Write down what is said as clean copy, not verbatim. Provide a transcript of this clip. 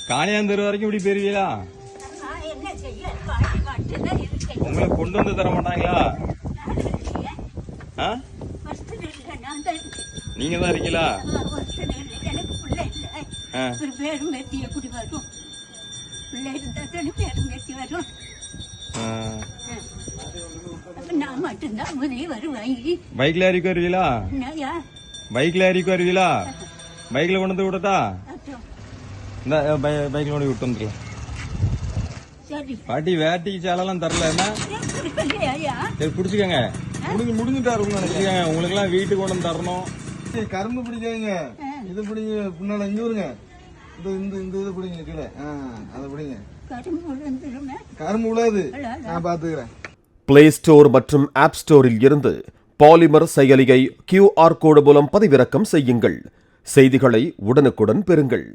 காணியாந்தர் வரைக்கும் இப்படி பெறுவீங்களா? உங்களை கொண்டு வந்து தர மாட்டாங்களா? நீங்க தான் இருக்கீங்களா? பைக்ல ஏறிக்கு வருவீங்களா? பைக்ல ஏறிக்கு வருவீங்களா? பைக்ல கொண்டு வந்து விடட்டா? இந்த பைக்ல கொண்டு விட்டு வந்துடலாம். பாட்டி வேட்டிக்கு சேலெல்லாம் தரல என்ன? சரி பிடிச்சிக்கங்க. முடிஞ்சுட்டாரு உங்களுக்கு எல்லாம் வீட்டுக்கு கொண்டு வந்து தரணும். கரும்பு பிடிக்காதீங்க, இது பிடிங்க. பின்னால இங்க வருங்க, இந்த இது பிடிங்க கீழே. அதை பிடிங்க. கரும்பு விடாது, நான் பாத்துக்கிறேன். பிளே ஸ்டோர் மற்றும் ஆப் ஸ்டோரில் இருந்து பாலிமர் செயலியை QR கோடு மூலம் பதிவிறக்கம் செய்யுங்கள். செய்திகளை உடனுக்குடன் பெறுங்கள்.